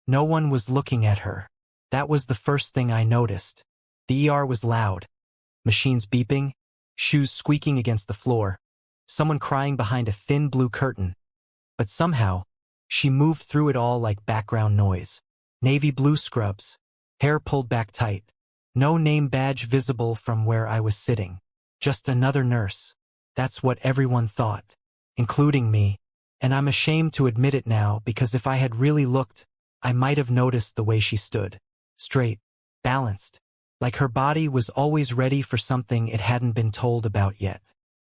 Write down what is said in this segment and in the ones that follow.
No one was looking at her. That was the first thing I noticed. The ER was loud. Machines beeping, shoes squeaking against the floor, someone crying behind a thin blue curtain. But somehow, she moved through it all like background noise. Navy blue scrubs, hair pulled back tight. No name badge visible from where I was sitting. Just another nurse. That's what everyone thought, including me. And I'm ashamed to admit it now because if I had really looked, I might have noticed the way she stood. Straight, balanced, like her body was always ready for something it hadn't been told about yet.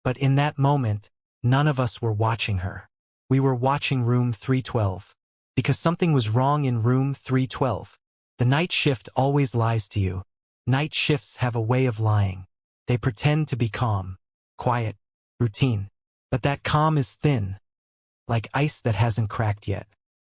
But in that moment, none of us were watching her. We were watching room 312. Because something was wrong in room 312. The night shift always lies to you. Night shifts have a way of lying. They pretend to be calm, quiet, routine. But that calm is thin, like ice that hasn't cracked yet.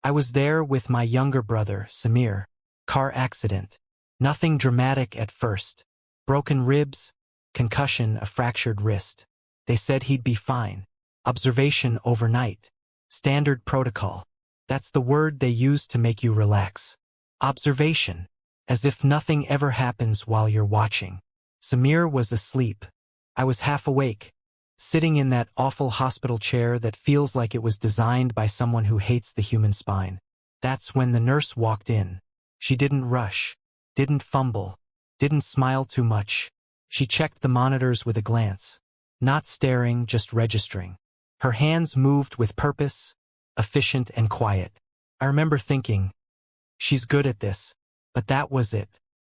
I was there with my younger brother, Samir. Car accident. Nothing dramatic at first. Broken ribs, concussion, a fractured wrist. They said he'd be fine. Observation overnight. Standard protocol. That's the word they use to make you relax. Observation. As if nothing ever happens while you're watching. Samir was asleep. I was half awake, sitting in that awful hospital chair that feels like it was designed by someone who hates the human spine. That's when the nurse walked in. She didn't rush, didn't fumble, didn't smile too much. She checked the monitors with a glance. Not staring, just registering. Her hands moved with purpose, efficient and quiet. I remember thinking, she's good at this. But that was it.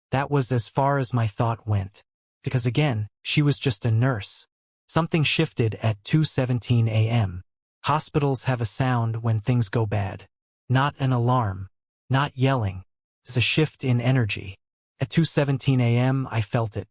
That was as far as my thought went. Because again, she was just a nurse. Something shifted at 2:17 a.m. Hospitals have a sound when things go bad. Not an alarm. Not yelling. It's a shift in energy. At 2:17 a.m. I felt it.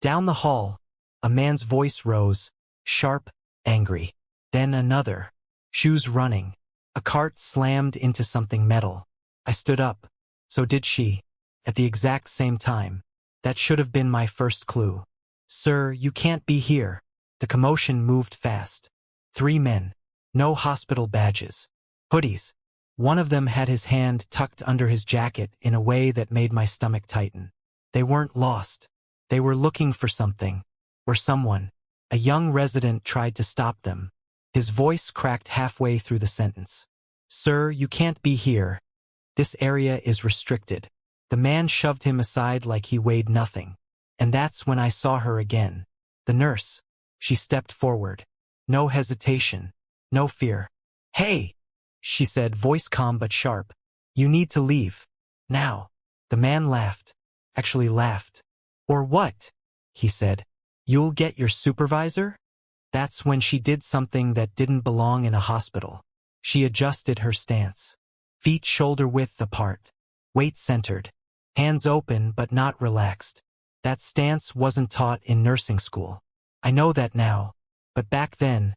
Down the hall, a man's voice rose, sharp, angry. Then another. Shoes running. A cart slammed into something metal. I stood up. So did she. At the exact same time. That should have been my first clue. Sir, you can't be here. The commotion moved fast. 3 men. No hospital badges. Hoodies. One of them had his hand tucked under his jacket in a way that made my stomach tighten. They weren't lost. They were looking for something. Or someone. A young resident tried to stop them. His voice cracked halfway through the sentence. Sir, you can't be here. This area is restricted. The man shoved him aside like he weighed nothing. And that's when I saw her again. The nurse. She stepped forward. No hesitation. No fear. Hey, she said, voice calm but sharp. You need to leave. Now. The man laughed. Actually laughed. Or what? He said. You'll get your supervisor? That's when she did something that didn't belong in a hospital. She adjusted her stance. Feet shoulder-width apart. Weight centered. Hands open but not relaxed. That stance wasn't taught in nursing school. I know that now. But back then,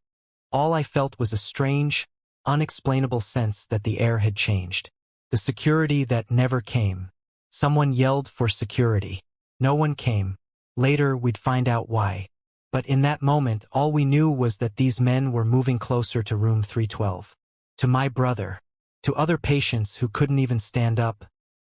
all I felt was a strange, unexplainable sense that the air had changed. The security that never came. Someone yelled for security. No one came. Later we'd find out why. But in that moment all we knew was that these men were moving closer to room 312. To my brother. To other patients who couldn't even stand up,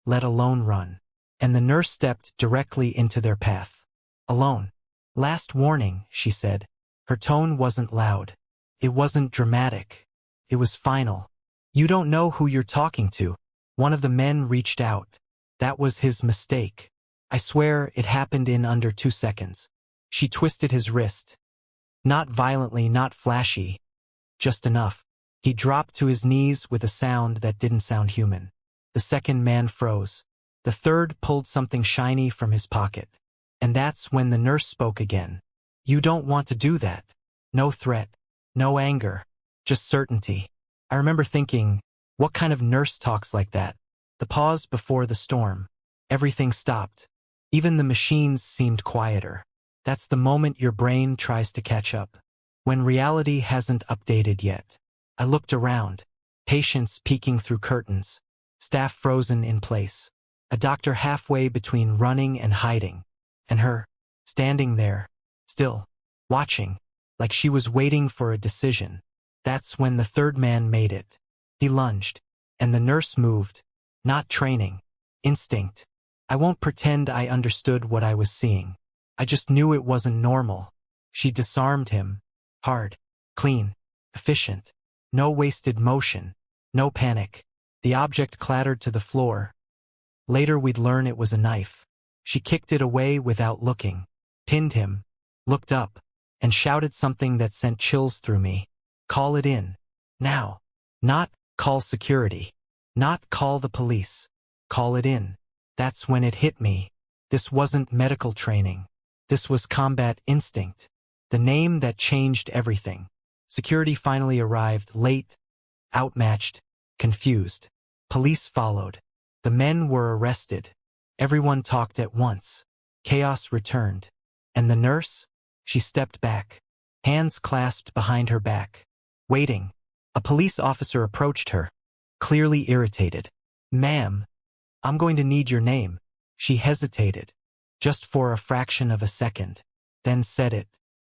let alone run. And the nurse stepped directly into their path. Alone. Last warning, she said. Her tone wasn't loud. It wasn't dramatic. It was final. You don't know who you're talking to. One of the men reached out. That was his mistake. I swear it happened in under 2 seconds. She twisted his wrist. Not violently, not flashy. Just enough. He dropped to his knees with a sound that didn't sound human. The second man froze. The third pulled something shiny from his pocket. And that's when the nurse spoke again. You don't want to do that. No threat. No anger. Just certainty. I remember thinking, what kind of nurse talks like that? The pause before the storm. Everything stopped. Even the machines seemed quieter. That's the moment your brain tries to catch up. When reality hasn't updated yet. I looked around. Patients peeking through curtains. Staff frozen in place. A doctor halfway between running and hiding. And her, standing there, still, watching, like she was waiting for a decision. That's when the third man made it. He lunged, and the nurse moved. Not training. Instinct. I won't pretend I understood what I was seeing. I just knew it wasn't normal. She disarmed him. Hard. Clean. Efficient. No wasted motion. No panic. The object clattered to the floor. Later we'd learn it was a knife. She kicked it away without looking. Pinned him. Looked up. And shouted something that sent chills through me. Call it in. Now. Not call security. Not call the police. Call it in. That's when it hit me. This wasn't medical training. This was combat instinct. The name that changed everything. Security finally arrived late, outmatched, confused. Police followed. The men were arrested. Everyone talked at once. Chaos returned. And the nurse? She stepped back, hands clasped behind her back. Waiting. A police officer approached her, clearly irritated. Ma'am, I'm going to need your name. She hesitated, just for a fraction of a second, then said it.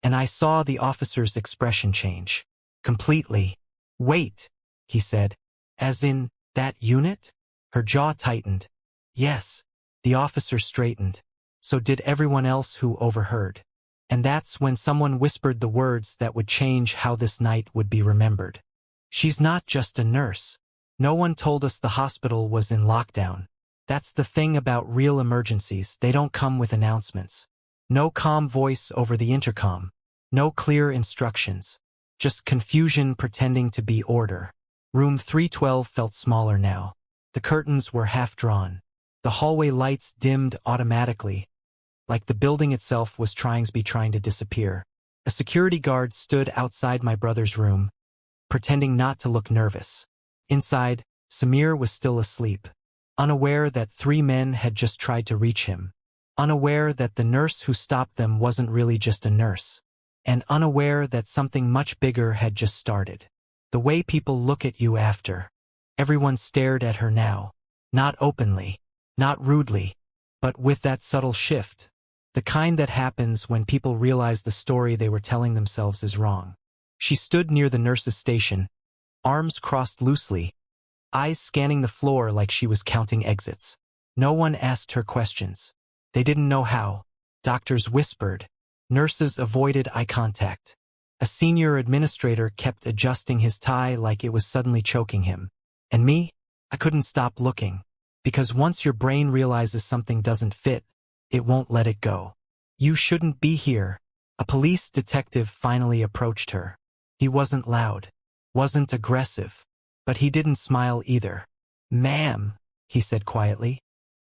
And I saw the officer's expression change. Completely. Wait, he said. As in, that unit? Her jaw tightened. Yes. The officer straightened. So did everyone else who overheard. And that's when someone whispered the words that would change how this night would be remembered. She's not just a nurse. No one told us the hospital was in lockdown. That's the thing about real emergencies, they don't come with announcements. No calm voice over the intercom. No clear instructions. Just confusion pretending to be order. Room 312 felt smaller now. The curtains were half drawn. The hallway lights dimmed automatically, like the building itself was trying to disappear. A security guard stood outside my brother's room, pretending not to look nervous. Inside, Samir was still asleep, unaware that 3 men had just tried to reach him, unaware that the nurse who stopped them wasn't really just a nurse, and unaware that something much bigger had just started. The way people look at you after. Everyone stared at her now, not openly, not rudely, but with that subtle shift. The kind that happens when people realize the story they were telling themselves is wrong. She stood near the nurse's station, arms crossed loosely, eyes scanning the floor like she was counting exits. No one asked her questions. They didn't know how. Doctors whispered. Nurses avoided eye contact. A senior administrator kept adjusting his tie like it was suddenly choking him. And me? I couldn't stop looking. Because once your brain realizes something doesn't fit, it won't let it go. You shouldn't be here. A police detective finally approached her. He wasn't loud, wasn't aggressive, but he didn't smile either. Ma'am, he said quietly.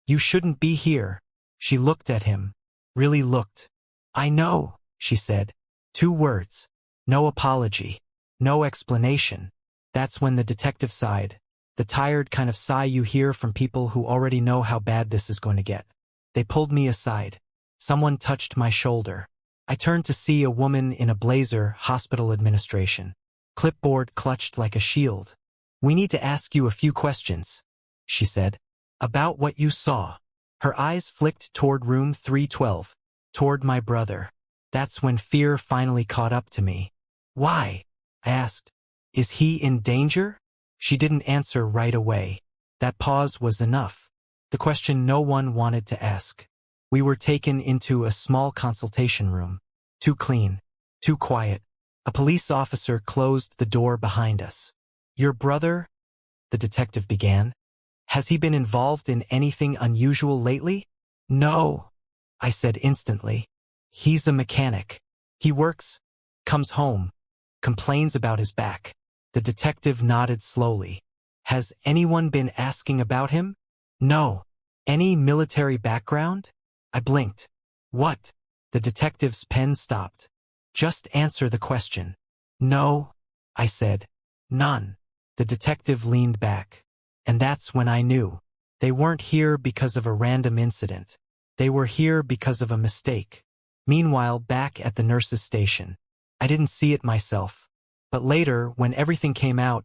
You shouldn't be here. She looked at him. Really looked. I know, she said. 2 words. No apology. No explanation. That's when the detective sighed. The tired kind of sigh you hear from people who already know how bad this is going to get. They pulled me aside. Someone touched my shoulder. I turned to see a woman in a blazer, hospital administration. Clipboard clutched like a shield. We need to ask you a few questions, she said. About what you saw. Her eyes flicked toward room 312, toward my brother. That's when fear finally caught up to me. Why? I asked. Is he in danger? She didn't answer right away. That pause was enough. The question no one wanted to ask. We were taken into a small consultation room. Too clean. Too quiet. A police officer closed the door behind us. Your brother? The detective began. Has he been involved in anything unusual lately? No, I said instantly. He's a mechanic. He works, comes home, complains about his back. The detective nodded slowly. Has anyone been asking about him? No. Any military background? I blinked. What? The detective's pen stopped. Just answer the question. No, I said. None. The detective leaned back. And that's when I knew. They weren't here because of a random incident. They were here because of a mistake. Meanwhile, back at the nurse's station, I didn't see it myself. But later, when everything came out,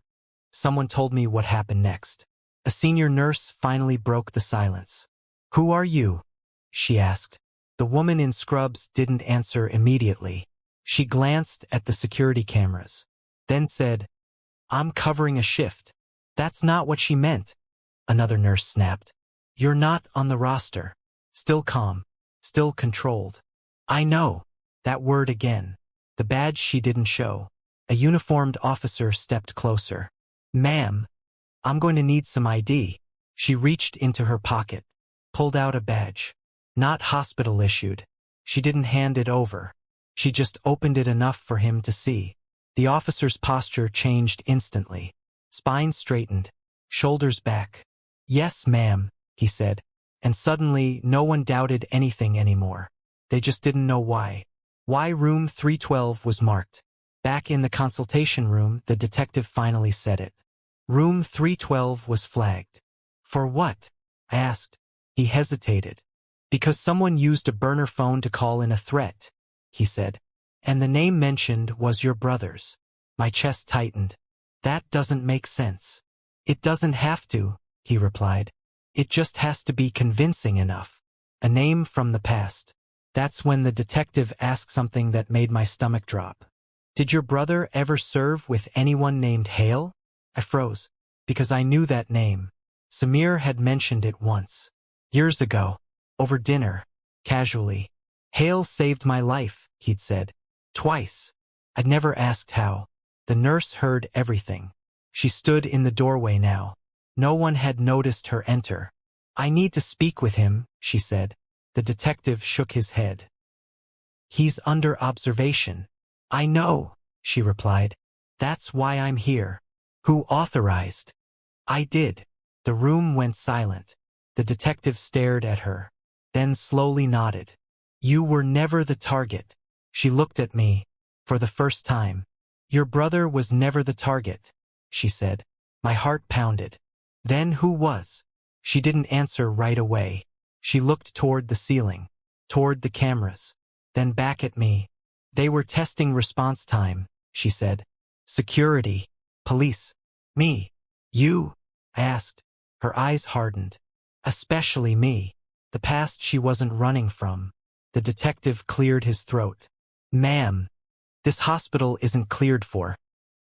someone told me what happened next. A senior nurse finally broke the silence. Who are you? She asked. The woman in scrubs didn't answer immediately. She glanced at the security cameras, then said, I'm covering a shift. That's not what she meant. another nurse snapped. You're not on the roster. Still calm. Still controlled. I know. That word again. The badge she didn't show. A uniformed officer stepped closer. Ma'am, I'm going to need some ID. She reached into her pocket. Pulled out a badge. Not hospital issued. She didn't hand it over. She just opened it enough for him to see. The officer's posture changed instantly. Spine straightened. Shoulders back. Yes, ma'am, he said. And suddenly, no one doubted anything anymore. They just didn't know why. Why room 312 was marked. Back in the consultation room, the detective finally said it. Room 312 was flagged. For what? I asked. He hesitated. Because someone used a burner phone to call in a threat, he said. And the name mentioned was your brother's. My chest tightened. That doesn't make sense. It doesn't have to, he replied. It just has to be convincing enough. A name from the past. That's when the detective asked something that made my stomach drop. Did your brother ever serve with anyone named Hale? I froze, because I knew that name. Samir had mentioned it once. Years ago. Over dinner. Casually. Hale saved my life, he'd said. Twice. I'd never asked how. The nurse heard everything. She stood in the doorway now. No one had noticed her enter. I need to speak with him, she said. The detective shook his head. He's under observation. I know, she replied. That's why I'm here. Who authorized? I did. The room went silent. The detective stared at her, then slowly nodded. You were never the target. She looked at me, for the first time. Your brother was never the target, she said. My heart pounded. Then who was? She didn't answer right away. She looked toward the ceiling, toward the cameras, then back at me. They were testing response time, she said. Security, police, me, you, I asked. Her eyes hardened. Especially me. The past she wasn't running from. The detective cleared his throat. Ma'am, this hospital isn't cleared for.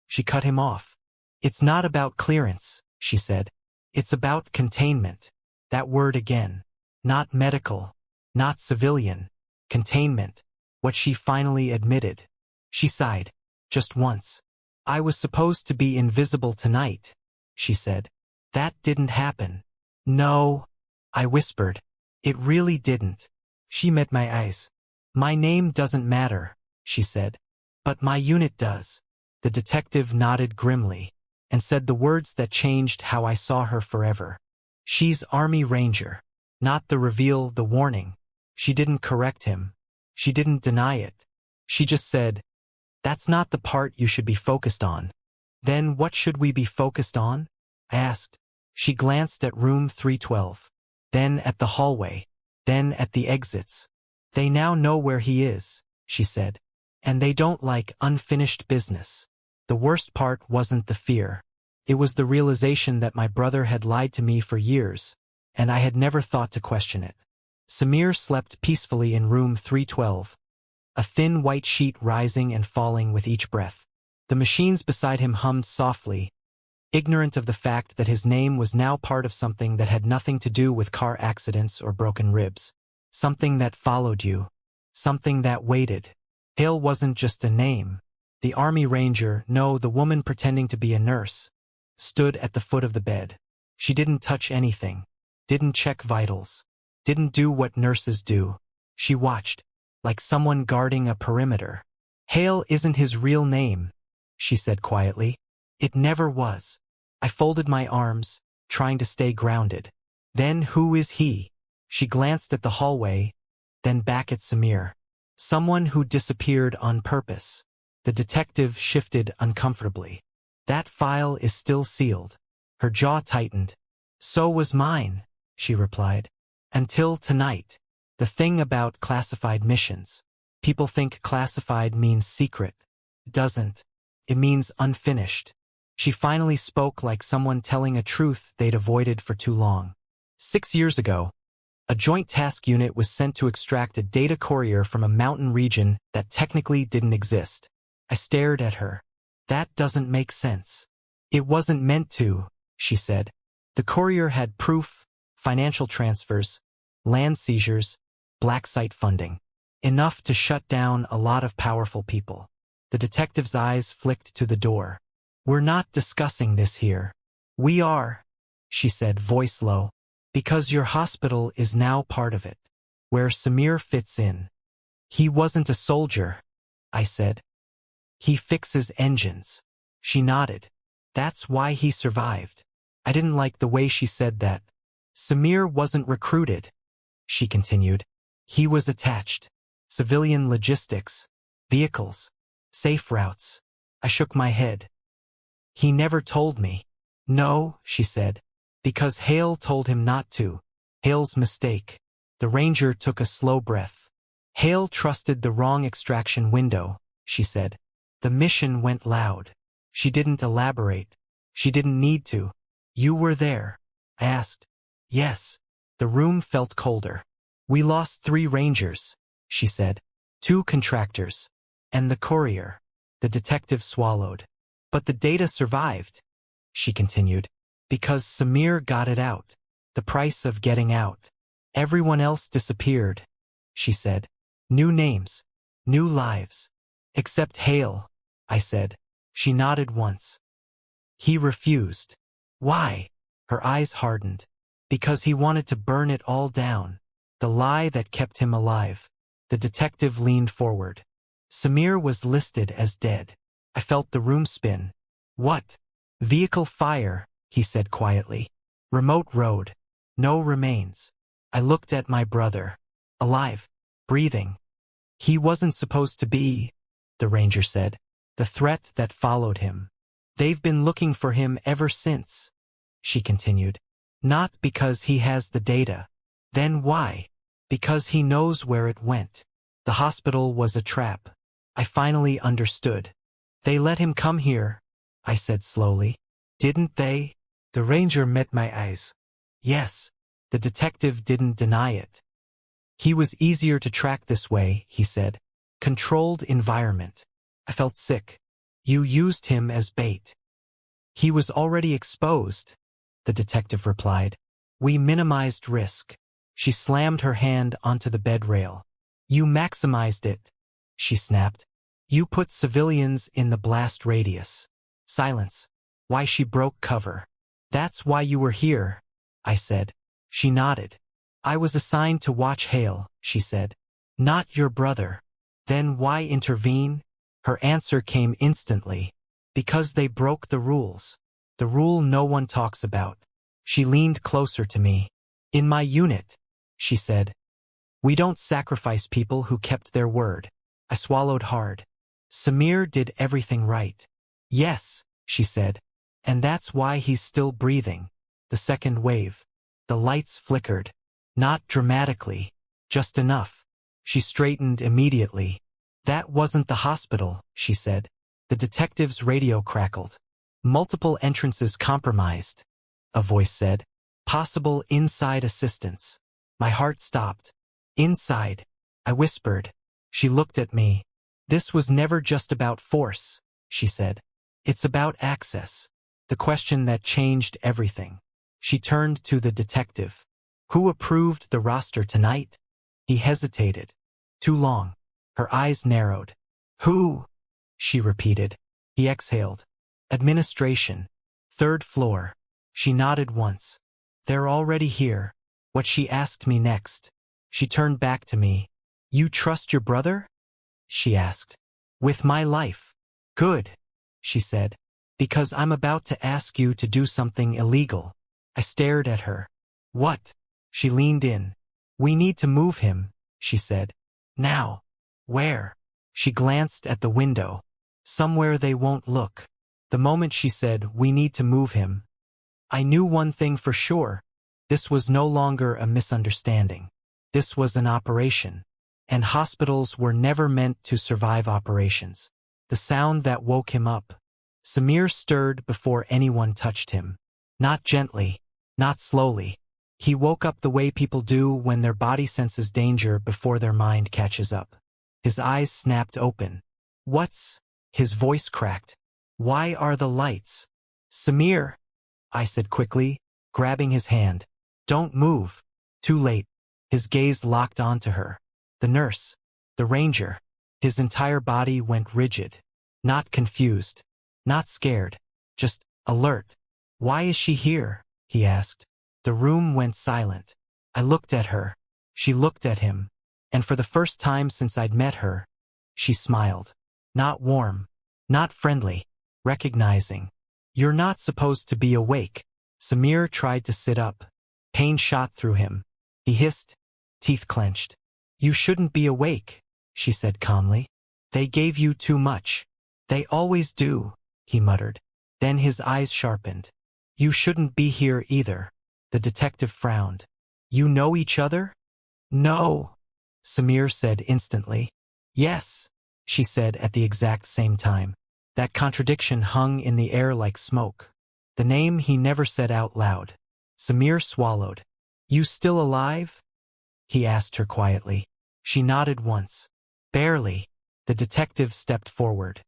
She cut him off. It's not about clearance, she said. It's about containment. That word again. Not medical. Not civilian. Containment. What she finally admitted. She sighed. Just once. I was supposed to be invisible tonight, she said. That didn't happen. No, I whispered. It really didn't. She met my eyes. My name doesn't matter, she said. But my unit does. The detective nodded grimly and said the words that changed how I saw her forever. She's Army Ranger. Not the reveal, the warning. She didn't correct him. She didn't deny it. She just said, that's not the part you should be focused on. Then what should we be focused on? I asked. She glanced at room 312. Then at the hallway. Then at the exits. They now know where he is, she said. And they don't like unfinished business. The worst part wasn't the fear. It was the realization that my brother had lied to me for years, and I had never thought to question it. Samir slept peacefully in room 312, a thin white sheet rising and falling with each breath. The machines beside him hummed softly, ignorant of the fact that his name was now part of something that had nothing to do with car accidents or broken ribs. Something that followed you. Something that waited. Hale wasn't just a name. The Army Ranger, no, the woman pretending to be a nurse, stood at the foot of the bed. She didn't touch anything. Didn't check vitals. Didn't do what nurses do. She watched, like someone guarding a perimeter. Hale isn't his real name, she said quietly. It never was. I folded my arms, trying to stay grounded. Then who is he? She glanced at the hallway, then back at Samir. Someone who disappeared on purpose. The detective shifted uncomfortably. That file is still sealed. Her jaw tightened. So was mine, she replied. Until tonight. The thing about classified missions. People think classified means secret. It doesn't. It means unfinished. She finally spoke like someone telling a truth they'd avoided for too long. 6 years ago, a joint task unit was sent to extract a data courier from a mountain region that technically didn't exist. I stared at her. That doesn't make sense. It wasn't meant to, she said. The courier had proof, financial transfers, land seizures, black site funding. Enough to shut down a lot of powerful people. The detective's eyes flicked to the door. "We're not discussing this here." "We are," she said, voice low, "because your hospital is now part of it, where Samir fits in." "He wasn't a soldier," I said. "He fixes engines." She nodded. "That's why he survived." I didn't like the way she said that. "Samir wasn't recruited," she continued. "He was attached. Civilian logistics, vehicles, safe routes." I shook my head. "He never told me." "No," she said, "because Hale told him not to. Hale's mistake." The ranger took a slow breath. "Hale trusted the wrong extraction window," she said. "The mission went loud." She didn't elaborate. She didn't need to. "You were there?" I asked. "Yes." The room felt colder. "We lost 3 rangers," she said. 2 contractors. And the courier. The detective swallowed. "But the data survived," she continued, "because Samir got it out. The price of getting out. Everyone else disappeared," she said. "New names. New lives." "Except Hale," I said. She nodded once. "He refused." "Why?" Her eyes hardened. "Because he wanted to burn it all down. The lie that kept him alive." The detective leaned forward. "Samir was listed as dead." I felt the room spin. "What?" "Vehicle fire," he said quietly. "Remote road. No remains." I looked at my brother. Alive. Breathing. "He wasn't supposed to be," the ranger said. "The threat that followed him. They've been looking for him ever since," she continued. "Not because he has the data." "Then why?" "Because he knows where it went. The hospital was a trap." I finally understood. "They let him come here," I said slowly. "Didn't they?" The ranger met my eyes. "Yes." The detective didn't deny it. "He was easier to track this way," he said. "Controlled environment." I felt sick. "You used him as bait." "He was already exposed," the detective replied. "We minimized risk." She slammed her hand onto the bed rail. "You maximized it," she snapped. "You put civilians in the blast radius." Silence. "Why she broke cover." "That's why you were here," I said. She nodded. "I was assigned to watch Hale," she said. "Not your brother." "Then why intervene?" Her answer came instantly. "Because they broke the rules. The rule no one talks about." She leaned closer to me. "In my unit," she said, "we don't sacrifice people who kept their word." I swallowed hard. "Samir did everything right." "Yes," she said, "and that's why he's still breathing." The second wave. The lights flickered. Not dramatically. Just enough. She straightened immediately. "That wasn't the hospital," she said. The detective's radio crackled. "Multiple entrances compromised," a voice said. "Possible inside assistance." My heart stopped. "Inside," I whispered. She looked at me. "This was never just about force," she said. "It's about access." The question that changed everything. She turned to the detective. "Who approved the roster tonight?" He hesitated. Too long. Her eyes narrowed. "Who?" she repeated. He exhaled. "Administration. 3rd floor." She nodded once. "They're already here." What she asked me next. She turned back to me. "You trust your brother?" she asked. "With my life." "Good," she said. "Because I'm about to ask you to do something illegal." I stared at her. "What?" She leaned in. "We need to move him," she said. "Now." "Where?" She glanced at the window. "Somewhere they won't look." The moment she said, "We need to move him," I knew one thing for sure. This was no longer a misunderstanding. This was an operation. And hospitals were never meant to survive operations. The sound that woke him up. Samir stirred before anyone touched him. Not gently. Not slowly. He woke up the way people do when their body senses danger before their mind catches up. His eyes snapped open. "What's?" His voice cracked. "Why are the lights?" "Samir," I said quickly. grabbing his hand. Don't move. Too late. His gaze locked onto her. The nurse. The ranger. His entire body went rigid. Not confused. Not scared. Just alert. Why is she here? He asked. The room went silent. I looked at her. She looked at him. And for the first time since I'd met her, she smiled. Not warm. Not friendly. Recognizing. You're not supposed to be awake. Samir tried to sit up. Pain shot through him. He hissed, teeth clenched. You shouldn't be awake, she said calmly. They gave you too much. They always do, he muttered. Then his eyes sharpened. You shouldn't be here either. The detective frowned. You know each other? No, Samir said instantly. Yes, she said at the exact same time. That contradiction hung in the air like smoke. The name he never said out loud. Samir swallowed. You still alive? He asked her quietly. She nodded once. Barely. The detective stepped forward.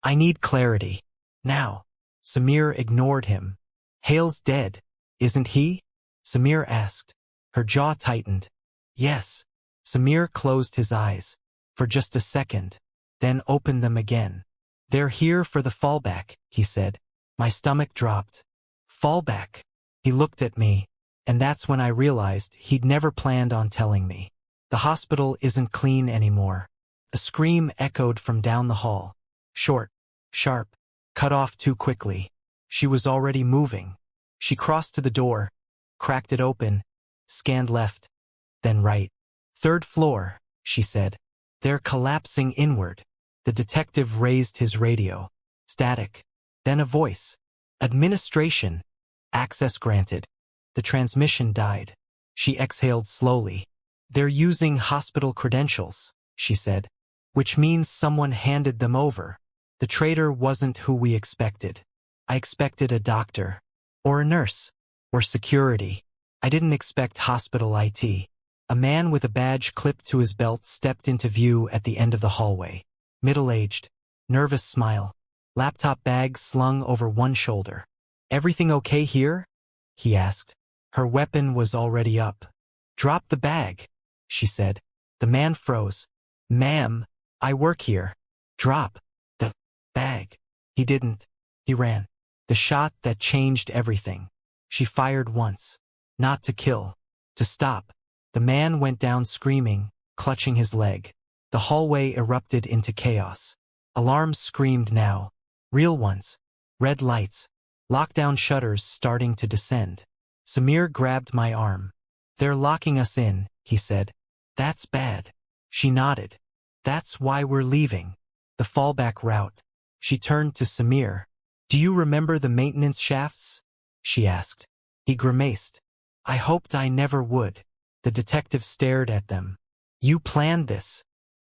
I need clarity. Now. Samir ignored him. Hale's dead, isn't he? Samir asked. Her jaw tightened. Yes. Samir closed his eyes. For just a second. Then opened them again. They're here for the fallback, he said. My stomach dropped. Fallback. He looked at me, and that's when I realized he'd never planned on telling me. The hospital isn't clean anymore. A scream echoed from down the hall. Short, sharp, cut off too quickly. She was already moving. She crossed to the door, cracked it open, scanned left, then right. Third floor, she said. They're collapsing inward. The detective raised his radio. Static. Then a voice. Administration. Access granted. The transmission died. She exhaled slowly. They're using hospital credentials, she said. Which means someone handed them over. The traitor wasn't who we expected. I expected a doctor. Or a nurse. Or security. I didn't expect hospital IT. A man with a badge clipped to his belt stepped into view at the end of the hallway. Middle-aged. Nervous smile. Laptop bag slung over one shoulder. Everything okay here? He asked. Her weapon was already up. Drop the bag, she said. The man froze. Ma'am, I work here. Drop the bag. He didn't. He ran. The shot that changed everything. She fired once. Not to kill. To stop. The man went down screaming, clutching his leg. The hallway erupted into chaos. Alarms screamed now. Real ones. Red lights. Lockdown shutters starting to descend. Samir grabbed my arm. They're locking us in, he said. That's bad. She nodded. That's why we're leaving. The fallback route. She turned to Samir. Do you remember the maintenance shafts? She asked. He grimaced. I hoped I never would. The detective stared at them. You planned this.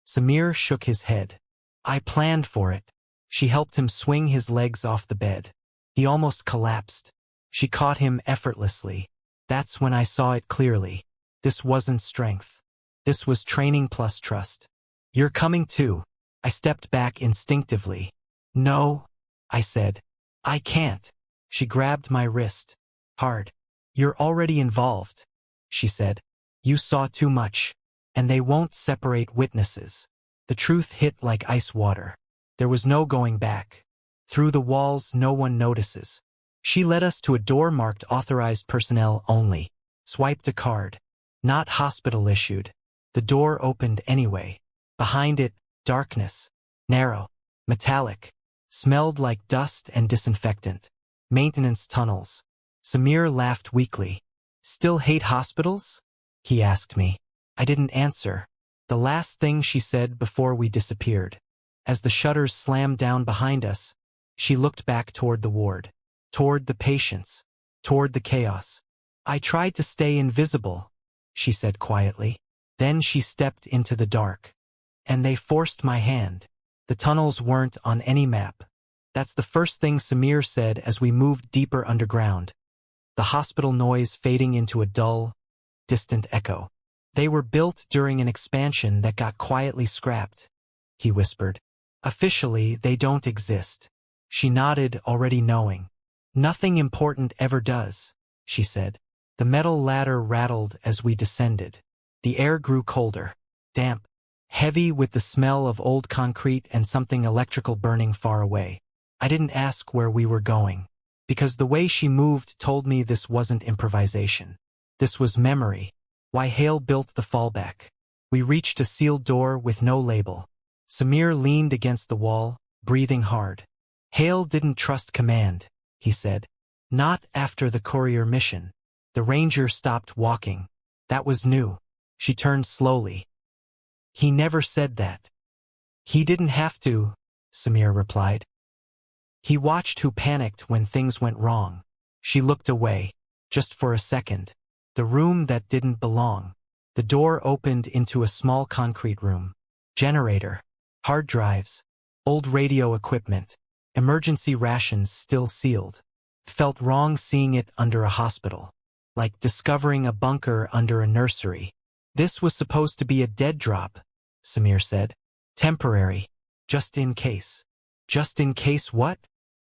Samir shook his head. I planned for it. She helped him swing his legs off the bed. He almost collapsed. She caught him effortlessly. That's when I saw it clearly. This wasn't strength. This was training plus trust. You're coming too. I stepped back instinctively. No, I said. I can't. She grabbed my wrist. Hard. You're already involved, she said. You saw too much. And they won't separate witnesses. The truth hit like ice water. There was no going back. Through the walls, no one notices. She led us to a door marked authorized personnel only. Swiped a card. Not hospital issued. The door opened anyway. Behind it, darkness. Narrow. Metallic. Smelled like dust and disinfectant. Maintenance tunnels. Samir laughed weakly. Still hate hospitals? He asked me. I didn't answer. The last thing she said before we disappeared. As the shutters slammed down behind us, she looked back toward the ward. Toward the patients. Toward the chaos. I tried to stay invisible, she said quietly. Then she stepped into the dark. And they forced my hand. The tunnels weren't on any map. That's the first thing Samir said as we moved deeper underground. The hospital noise fading into a dull, distant echo. They were built during an expansion that got quietly scrapped, he whispered. Officially, they don't exist. She nodded, already knowing. Nothing important ever does. she said. The metal ladder rattled as we descended. The air grew colder, damp, heavy with the smell of old concrete and something electrical burning far away. I didn't ask where we were going, because the way she moved told me this wasn't improvisation. This was memory. Why Hale built the fallback. We reached a sealed door with no label. Samir leaned against the wall, breathing hard. Hale didn't trust command, he said. Not after the courier mission. The ranger stopped walking. That was new. She turned slowly. He never said that. He didn't have to, Samir replied. He watched who panicked when things went wrong. She looked away, just for a second. The room that didn't belong. The door opened into a small concrete room. Generator. Hard drives. Old radio equipment. Emergency rations still sealed. Felt wrong seeing it under a hospital. Like discovering a bunker under a nursery. This was supposed to be a dead drop, Samir said. Temporary. Just in case. Just in case what?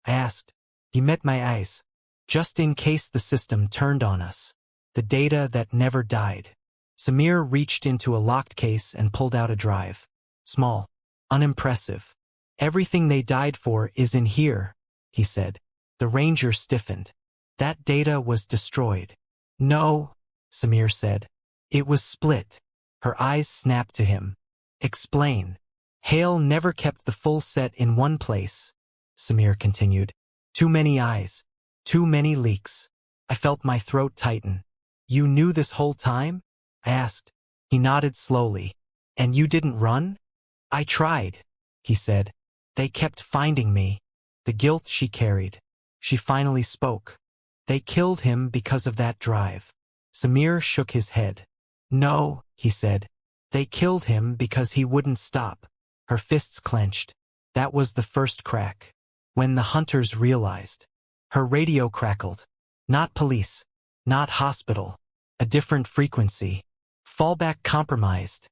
I asked. He met my eyes. Just in case the system turned on us. The data that never died. Samir reached into a locked case and pulled out a drive. Small. Unimpressive. Everything they died for is in here, he said. The ranger stiffened. That data was destroyed. No, Samir said. It was split. Her eyes snapped to him. Explain. Hale never kept the full set in one place, Samir continued. Too many eyes. Too many leaks. I felt my throat tighten. You knew this whole time? I asked. He nodded slowly. And you didn't run? I tried, he said. They kept finding me. The guilt she carried. She finally spoke. They killed him because of that drive. Samir shook his head. No, he said. They killed him because he wouldn't stop. Her fists clenched. That was the first crack. When the hunters realized. Her radio crackled. Not police. Not hospital. A different frequency. Fallback compromised.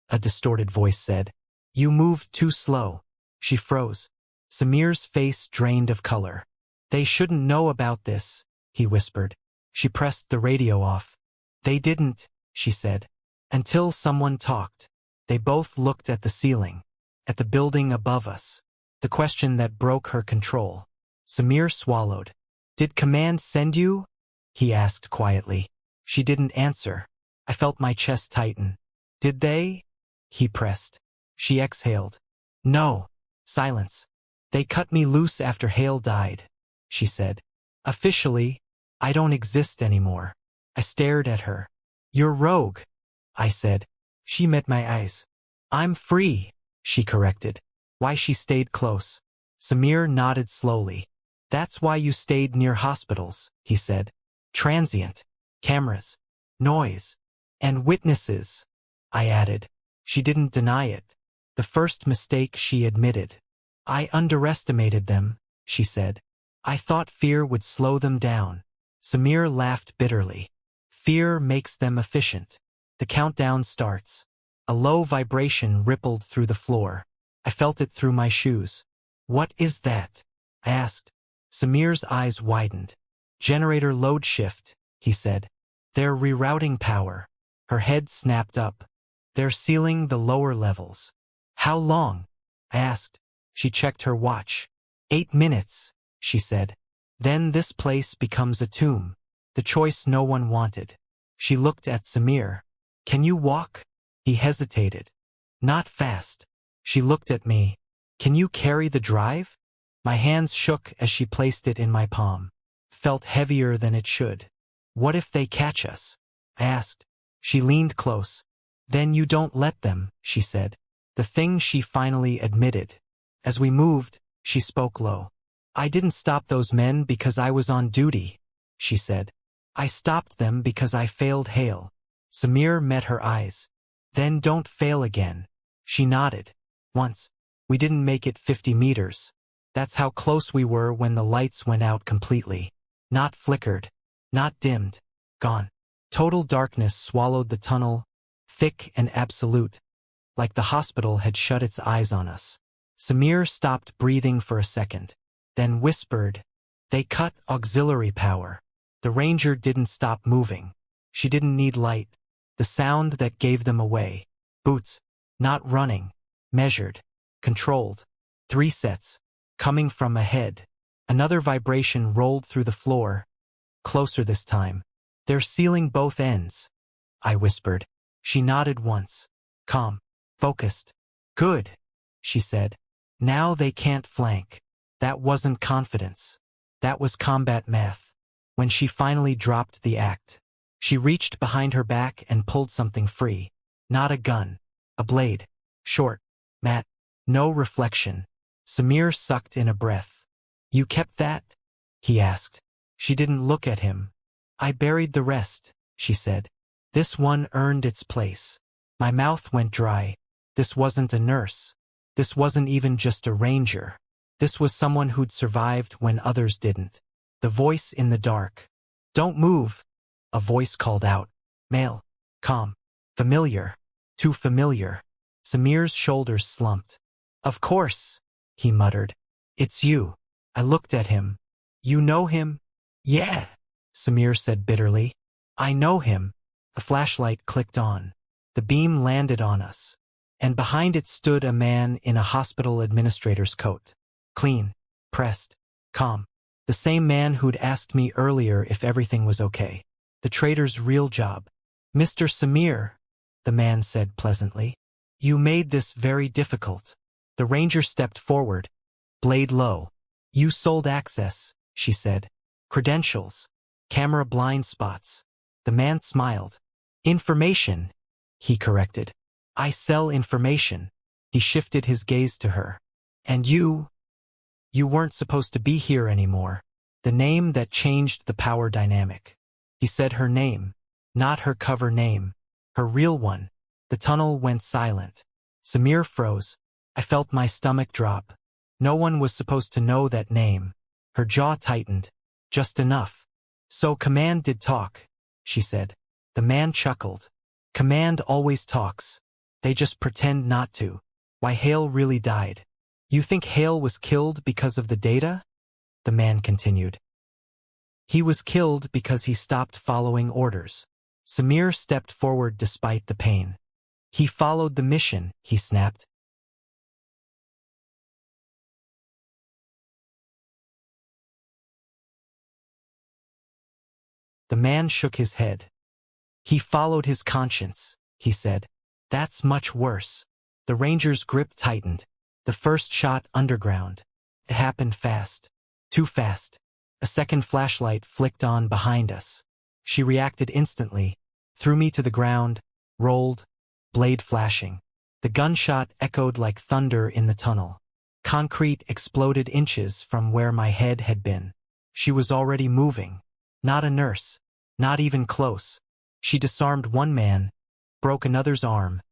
A distorted voice said. You moved too slow. She froze. Samir's face drained of color. They shouldn't know about this, he whispered. She pressed the radio off. They didn't, she said. Until someone talked. They both looked at the ceiling. At the building above us. The question that broke her control. Samir swallowed. Did command send you? He asked quietly. She didn't answer. I felt my chest tighten. Did they? He pressed. She exhaled. No. Silence. They cut me loose after Hale died, she said. Officially, I don't exist anymore. I stared at her. You're rogue, I said. She met my eyes. I'm free, she corrected. Why she stayed close. Samir nodded slowly. That's why you stayed near hospitals, he said. Transient. Cameras. Noise. And witnesses, I added. She didn't deny it. The first mistake she admitted. I underestimated them, she said. I thought fear would slow them down. Samir laughed bitterly. Fear makes them efficient. The countdown starts. A low vibration rippled through the floor. I felt it through my shoes. What is that? I asked. Samir's eyes widened. Generator load shift, he said. They're rerouting power. Her head snapped up. They're sealing the lower levels. How long? I asked. She checked her watch. 8 minutes, she said. Then this place becomes a tomb. The choice no one wanted. She looked at Samir. Can you walk? He hesitated. Not fast. She looked at me. Can you carry the drive? My hands shook as she placed it in my palm. Felt heavier than it should. What if they catch us? I asked. She leaned close. Then you don't let them, she said. The thing she finally admitted. As we moved, she spoke low. I didn't stop those men because I was on duty, she said. I stopped them because I failed Hale. Samir met her eyes. Then don't fail again. She nodded. Once. We didn't make it 50 meters. That's how close we were when the lights went out completely. Not flickered. Not dimmed. Gone. Total darkness swallowed the tunnel, thick and absolute. Like the hospital had shut its eyes on us. Samir stopped breathing for a second. Then whispered, they cut auxiliary power. The ranger didn't stop moving. She didn't need light. The sound that gave them away. Boots. Not running. Measured. Controlled. 3 sets. Coming from ahead. Another vibration rolled through the floor. Closer this time. They're sealing both ends, I whispered. She nodded once. Calm. Focused. Good, she said. Now they can't flank. That wasn't confidence. That was combat math. When she finally dropped the act, she reached behind her back and pulled something free. Not a gun. A blade. Short. Matte. No reflection. Samir sucked in a breath. You kept that? He asked. She didn't look at him. I buried the rest, she said. This one earned its place. My mouth went dry. This wasn't a nurse. This wasn't even just a ranger. This was someone who'd survived when others didn't. The voice in the dark. Don't move, a voice called out. Male. Calm. Familiar. Too familiar. Samir's shoulders slumped. Of course, he muttered. It's you. I looked at him. You know him? Yeah, Samir said bitterly. I know him. A flashlight clicked on. The beam landed on us. And behind it stood a man in a hospital administrator's coat. Clean. Pressed. Calm. The same man who'd asked me earlier if everything was okay. The trader's real job. Mr. Samir, the man said pleasantly. You made this very difficult. The ranger stepped forward. Blade low. You sold access, she said. Credentials. Camera blind spots. The man smiled. Information, he corrected. I sell information. He shifted his gaze to her. And you weren't supposed to be here anymore. The name that changed the power dynamic. He said her name, not her cover name, her real one. The tunnel went silent. Samir froze. I felt my stomach drop. No one was supposed to know that name. Her jaw tightened. Just enough. So Command did talk, she said. The man chuckled. Command always talks. They just pretend not to. Why Hale really died. You think Hale was killed because of the data? The man continued. He was killed because he stopped following orders. Samir stepped forward despite the pain. He followed the mission, he snapped. The man shook his head. He followed his conscience, he said. That's much worse. The ranger's grip tightened. The first shot underground. It happened fast. Too fast. A second flashlight flicked on behind us. She reacted instantly, threw me to the ground, rolled, blade flashing. The gunshot echoed like thunder in the tunnel. Concrete exploded inches from where my head had been. She was already moving. Not a nurse. Not even close. She disarmed one man, broke another's arm,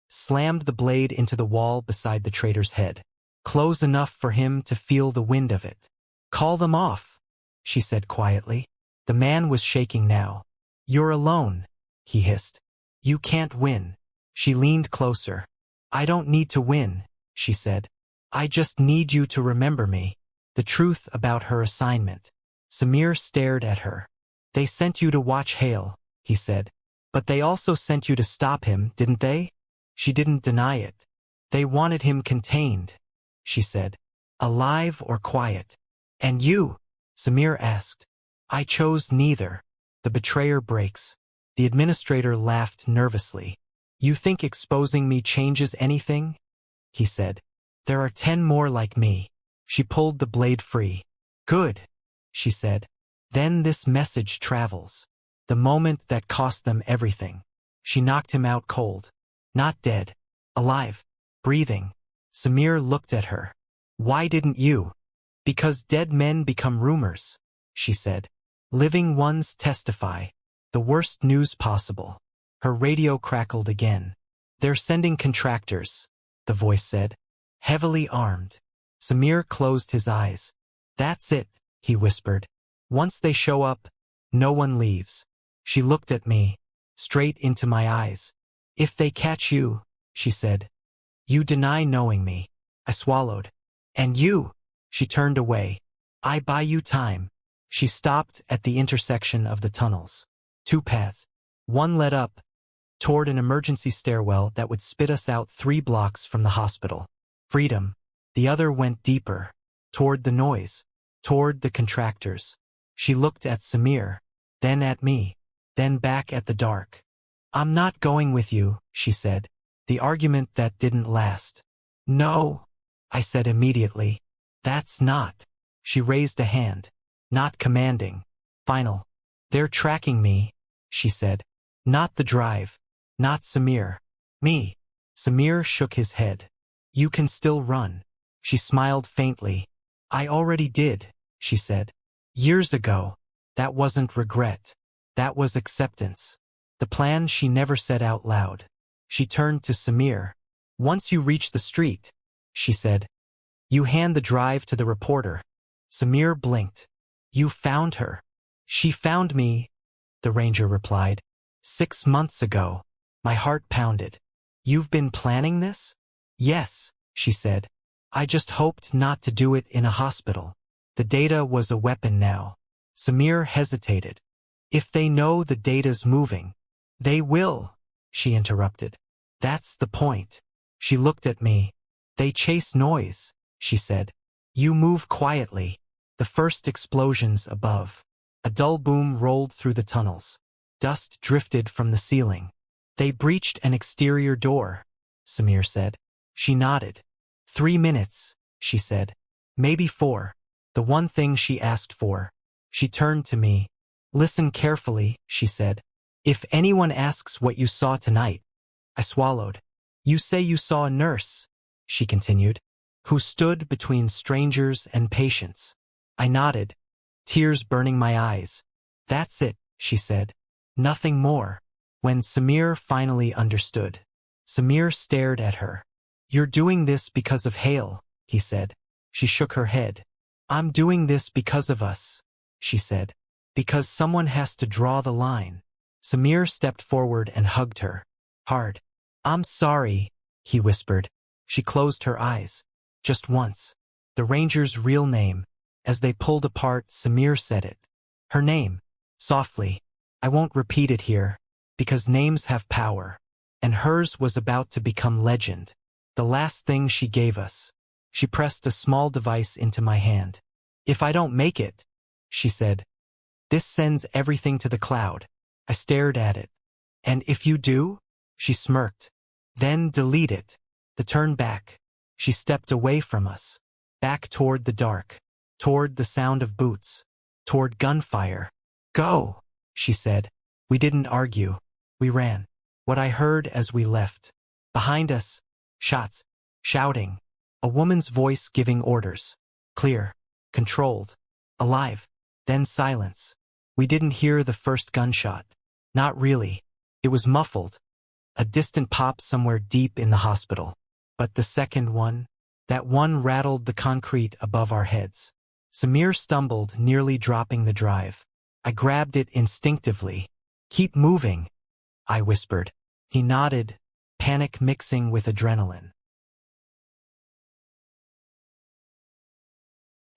slammed the blade into the wall beside the trader's head. Close enough for him to feel the wind of it. Call them off, she said quietly. The man was shaking now. You're alone, he hissed. You can't win. She leaned closer. I don't need to win, she said. I just need you to remember me. The truth about her assignment. Samir stared at her. They sent you to watch Hale, he said. But they also sent you to stop him, didn't they? She didn't deny it. They wanted him contained, she said. Alive or quiet. And you? Samir asked. I chose neither. The betrayer breaks. The administrator laughed nervously. You think exposing me changes anything? He said. There are 10 more like me. She pulled the blade free. Good, she said. Then this message travels. The moment that cost them everything. She knocked him out cold. Not dead. Alive. Breathing. Samir looked at her. Why didn't you? Because dead men become rumors, she said. Living ones testify. The worst news possible. Her radio crackled again. They're sending contractors, the voice said. Heavily armed. Samir closed his eyes. That's it, he whispered. Once they show up, no one leaves. She looked at me, straight into my eyes. If they catch you, she said. You deny knowing me. I swallowed. And you? She turned away. I buy you time. She stopped at the intersection of the tunnels. Two paths. One led up, toward an emergency stairwell that would spit us out 3 blocks from the hospital. Freedom. The other went deeper, toward the noise, toward the contractors. She looked at Samir, then at me, then back at the dark. "I'm not going with you," she said. The argument that didn't last. "No," I said immediately. "That's not." She raised a hand. Not commanding. Final. "They're tracking me," she said. "Not the drive. Not Samir. Me." Samir shook his head. "You can still run." She smiled faintly. "I already did," she said. "Years ago." That wasn't regret. That was acceptance. The plan she never said out loud. She turned to Samir. "Once you reach the street," she said, "you hand the drive to the reporter." Samir blinked. "You found her." "She found me," the ranger replied. 6 months ago." My heart pounded. "You've been planning this?" "Yes," she said. "I just hoped not to do it in a hospital." The data was a weapon now. Samir hesitated. "If they know the data's moving." "They will," she interrupted. "That's the point." She looked at me. "They chase noise," she said. "You move quietly." The first explosions above. A dull boom rolled through the tunnels. Dust drifted from the ceiling. "They breached an exterior door," Samir said. She nodded. 3 minutes, she said. Maybe 4. The one thing she asked for. She turned to me. "Listen carefully," she said. "If anyone asks what you saw tonight." I swallowed. "You say you saw a nurse," she continued, "who stood between strangers and patients." I nodded, tears burning my eyes. "That's it," she said. "Nothing more." When Samir finally understood. Samir stared at her. "You're doing this because of Hale," he said. She shook her head. "I'm doing this because of us," she said. "Because someone has to draw the line." Samir stepped forward and hugged her. Hard. "I'm sorry," he whispered. She closed her eyes. Just once. The ranger's real name. As they pulled apart, Samir said it. Her name. Softly. I won't repeat it here. Because names have power. And hers was about to become legend. The last thing she gave us. She pressed a small device into my hand. "If I don't make it," she said, "this sends everything to the cloud." I stared at it. "And if you do?" She smirked. "Then delete it." The turn back. She stepped away from us. Back toward the dark. Toward the sound of boots. Toward gunfire. "Go," she said. We didn't argue. We ran. What I heard as we left. Behind us. Shots. Shouting. A woman's voice giving orders. Clear. Controlled. Alive. Then silence. We didn't hear the first gunshot. Not really. It was muffled. A distant pop somewhere deep in the hospital. But the second one, that one rattled the concrete above our heads. Samir stumbled, nearly dropping the drive. I grabbed it instinctively. "Keep moving," I whispered. He nodded, panic mixing with adrenaline.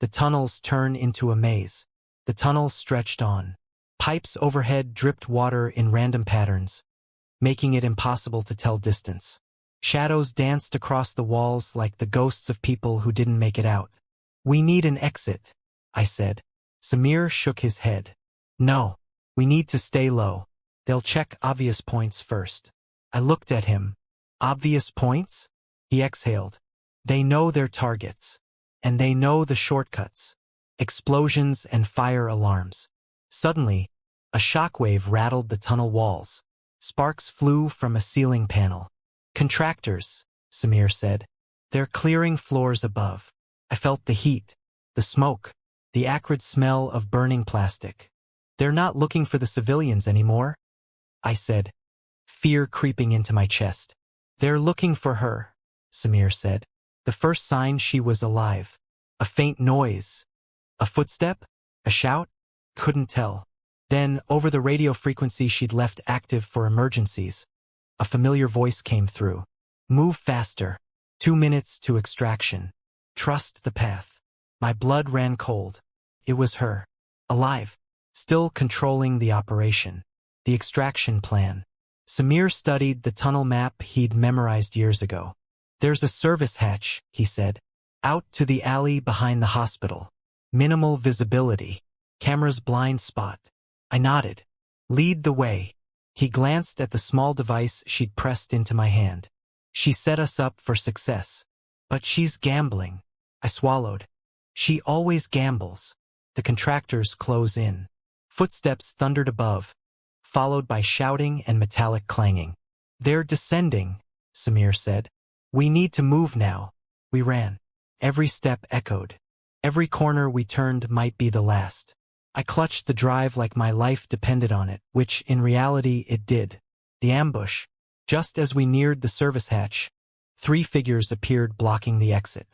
The tunnels turn into a maze. The tunnel stretched on. Pipes overhead dripped water in random patterns, making it impossible to tell distance. Shadows danced across the walls like the ghosts of people who didn't make it out. "We need an exit," I said. Samir shook his head. "No, we need to stay low. They'll check obvious points first." I looked at him. "Obvious points?" He exhaled. "They know their targets. And they know the shortcuts. Explosions and fire alarms." Suddenly, a shockwave rattled the tunnel walls. Sparks flew from a ceiling panel. "Contractors," Samir said. "They're clearing floors above." I felt the heat, the smoke, the acrid smell of burning plastic. "They're not looking for the civilians anymore," I said, fear creeping into my chest. "They're looking for her," Samir said. "The first sign she was alive. A faint noise. A footstep? A shout? Couldn't tell. Then, over the radio frequency she'd left active for emergencies, a familiar voice came through. Move faster. 2 minutes to extraction. Trust the path." My blood ran cold. It was her. alive, still controlling the operation. The extraction plan. Samir studied the tunnel map he'd memorized years ago. There's a service hatch, he said. Out to the alley behind the hospital. Minimal visibility. Camera's blind spot. I nodded. Lead the way. He glanced at the small device she'd pressed into my hand. She set us up for success. But she's gambling. I swallowed. She always gambles. The contractors close in. Footsteps thundered above, followed by shouting and metallic clanging. They're descending, Samir said. We need to move now. We ran. Every step echoed. Every corner we turned might be the last. I clutched the drive like my life depended on it, which in reality it did. The ambush. Just as we neared the service hatch, 3 figures appeared blocking the exit.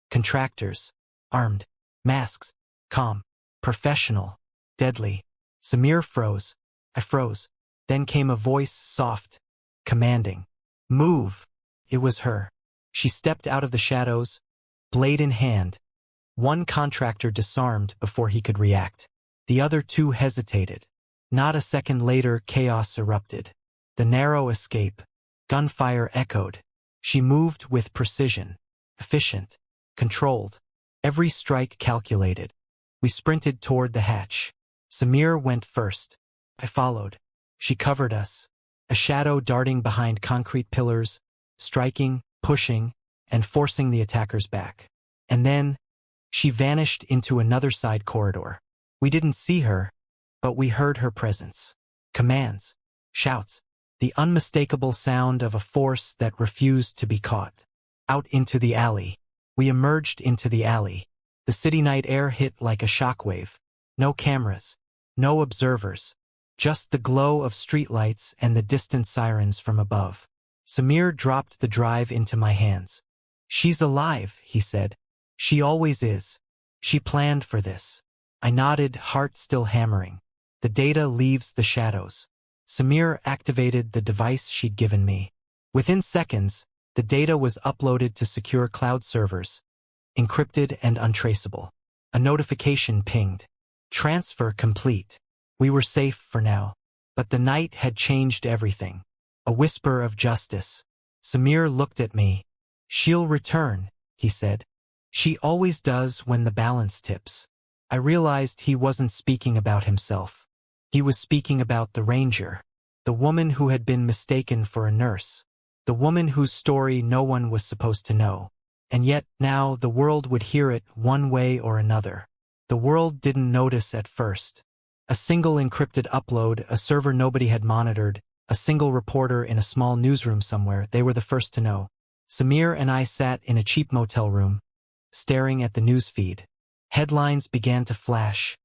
Contractors. Armed. Masks. Calm. Professional. Deadly. Samir froze. I froze. Then came a voice, soft, commanding. Move. It was her. She stepped out of the shadows, blade in hand. One contractor disarmed before he could react. The other 2 hesitated. Not a second later, chaos erupted. The narrow escape. Gunfire echoed. She moved with precision. Efficient. Controlled. Every strike calculated. We sprinted toward the hatch. Samir went first. I followed. She covered us. A shadow darting behind concrete pillars, striking, pushing, and forcing the attackers back. And then, she vanished into another side corridor. We didn't see her, but we heard her presence. Commands. Shouts. The unmistakable sound of a force that refused to be caught. Out into the alley. We emerged into the alley. The city night air hit like a shockwave. No cameras. No observers. Just the glow of streetlights and the distant sirens from above. Samir dropped the drive into my hands. She's alive, he said. She always is. She planned for this. I nodded, heart still hammering. The data leaves the shadows. Samir activated the device she'd given me. Within seconds, the data was uploaded to secure cloud servers, encrypted and untraceable. A notification pinged. Transfer complete. We were safe for now. But the night had changed everything. A whisper of justice. Samir looked at me. She'll return, he said. She always does when the balance tips. I realized he wasn't speaking about himself. He was speaking about the ranger, the woman who had been mistaken for a nurse, the woman whose story no one was supposed to know. And yet, now, the world would hear it one way or another. The world didn't notice at first. A single encrypted upload, a server nobody had monitored, a single reporter in a small newsroom somewhere, they were the first to know. Samir and I sat in a cheap motel room, staring at the news feed. Headlines began to flash.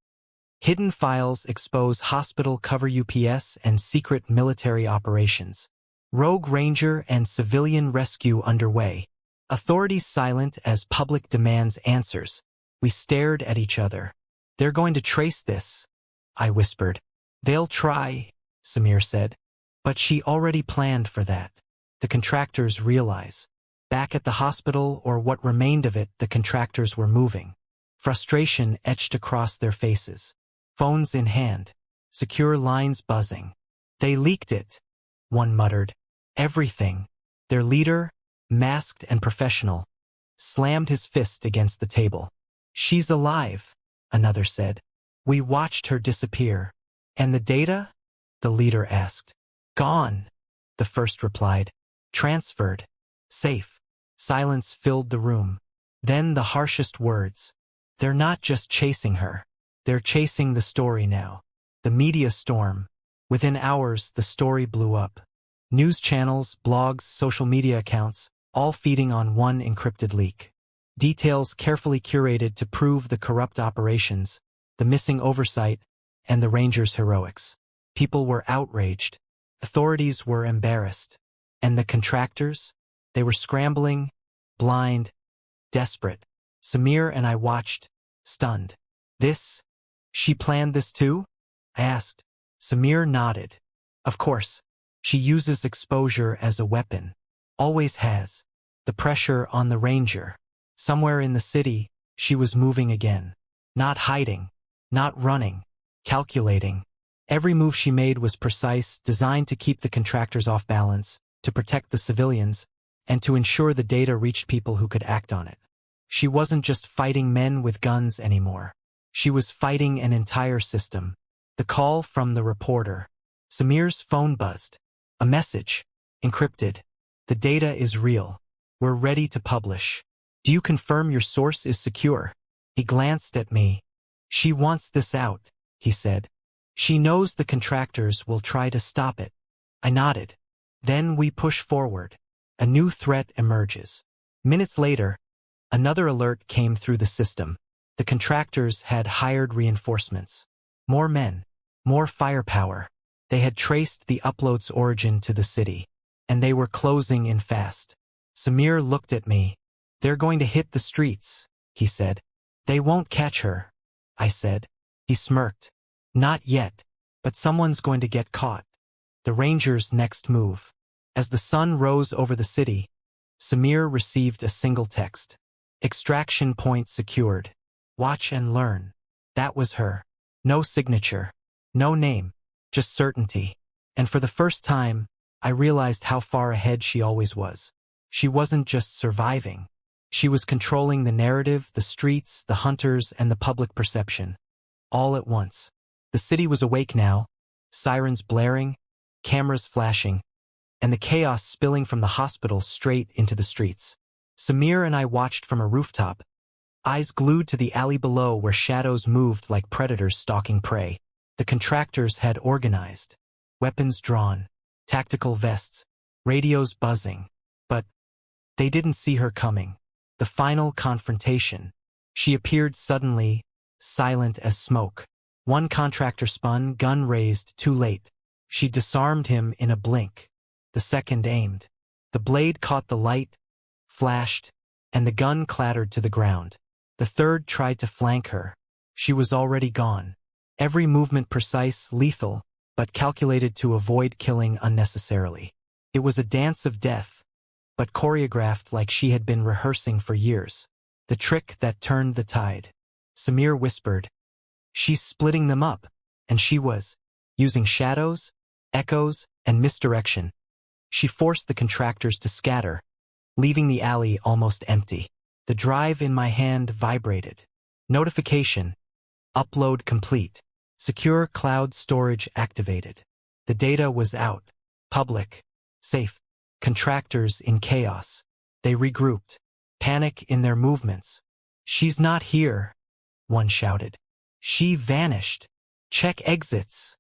Hidden files expose hospital cover UPS and secret military operations. Rogue ranger and civilian rescue underway. Authorities silent as public demands answers. We stared at each other. They're going to trace this, I whispered. They'll try, Samir said. But she already planned for that. The contractors realize. Back at the hospital, or what remained of it, the contractors were moving. Frustration etched across their faces. Phones in hand. Secure lines buzzing. They leaked it, one muttered. Everything. Their leader, masked and professional, slammed his fist against the table. She's alive, another said. We watched her disappear. And the data? The leader asked. Gone, the first replied. Transferred. Safe. Silence filled the room. Then the harshest words. They're not just chasing her. They're chasing the story now. The media storm. Within hours, the story blew up. News channels, blogs, social media accounts, all feeding on one encrypted leak. Details carefully curated to prove the corrupt operations, the missing oversight, and the Rangers' heroics. People were outraged. Authorities were embarrassed. And the contractors? They were scrambling, blind, desperate. Samir and I watched, stunned. This? She planned this too? I asked. Samir nodded. Of course. She uses exposure as a weapon. Always has. The pressure on the ranger. Somewhere in the city, she was moving again. Not hiding. Not running. Calculating. Every move she made was precise, designed to keep the contractors off balance, to protect the civilians, and to ensure the data reached people who could act on it. She wasn't just fighting men with guns anymore. She was fighting an entire system. The call from the reporter. Samir's phone buzzed. A message. Encrypted. The data is real. We're ready to publish. Do you confirm your source is secure? He glanced at me. She wants this out, he said. She knows the contractors will try to stop it. I nodded. Then we push forward. A new threat emerges. Minutes later, another alert came through the system. The contractors had hired reinforcements. More men. More firepower. They had traced the upload's origin to the city. And they were closing in fast. Samir looked at me. They're going to hit the streets, he said. They won't catch her, I said. He smirked. Not yet, but someone's going to get caught. The Rangers' next move. As the sun rose over the city, Samir received a single text. Extraction point secured. Watch and learn. That was her. No signature. No name. Just certainty. And for the first time, I realized how far ahead she always was. She wasn't just surviving. She was controlling the narrative, the streets, the hunters, and the public perception. All at once. The city was awake now, sirens blaring, cameras flashing, and the chaos spilling from the hospital straight into the streets. Samir and I watched from a rooftop, eyes glued to the alley below where shadows moved like predators stalking prey. The contractors had organized, weapons drawn, tactical vests, radios buzzing, but they didn't see her coming. The final confrontation. She appeared suddenly, silent as smoke. One contractor spun, gun raised, too late. She disarmed him in a blink. The second aimed. The blade caught the light, flashed, and the gun clattered to the ground. The third tried to flank her. She was already gone. Every movement precise, lethal, but calculated to avoid killing unnecessarily. It was a dance of death, but choreographed like she had been rehearsing for years. The trick that turned the tide. Samir whispered, "She's splitting them up," and she was, using shadows, echoes, and misdirection. She forced the contractors to scatter, leaving the alley almost empty. The drive in my hand vibrated. Notification. Upload complete. Secure cloud storage activated. The data was out. Public. Safe. Contractors in chaos. They regrouped. Panic in their movements. "She's not here," one shouted. "She vanished. Check exits,"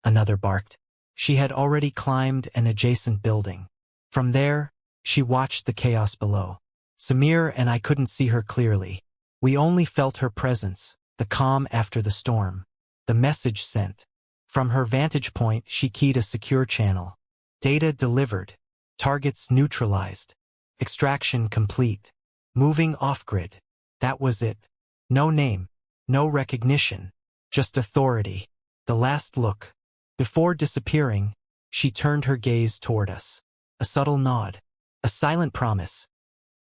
another barked. She had already climbed an adjacent building. From there, she watched the chaos below. Samir and I couldn't see her clearly. We only felt her presence, the calm after the storm. The message sent. From her vantage point, she keyed a secure channel. Data delivered. Targets neutralized. Extraction complete. Moving off-grid. That was it. No name. No recognition. Just authority. The last look. Before disappearing, she turned her gaze toward us. A subtle nod. A silent promise.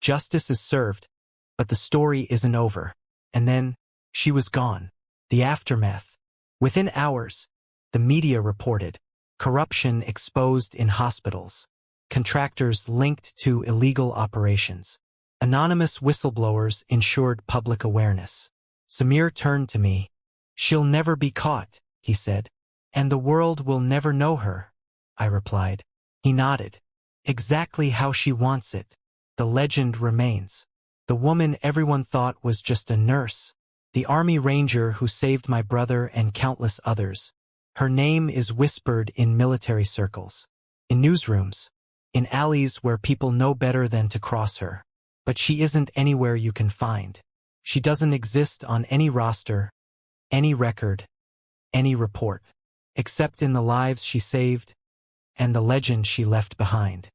Justice is served, but the story isn't over. And then, she was gone. The aftermath. Within hours, the media reported. Corruption exposed in hospitals. Contractors linked to illegal operations. Anonymous whistleblowers ensured public awareness. Samir turned to me. "She'll never be caught," he said. "And the world will never know her," I replied. He nodded. "Exactly how she wants it. The legend remains. The woman everyone thought was just a nurse. The Army Ranger who saved my brother and countless others. Her name is whispered in military circles. In newsrooms. In alleys where people know better than to cross her. But she isn't anywhere you can find. She doesn't exist on any roster, any record, any report, except in the lives she saved and the legend she left behind."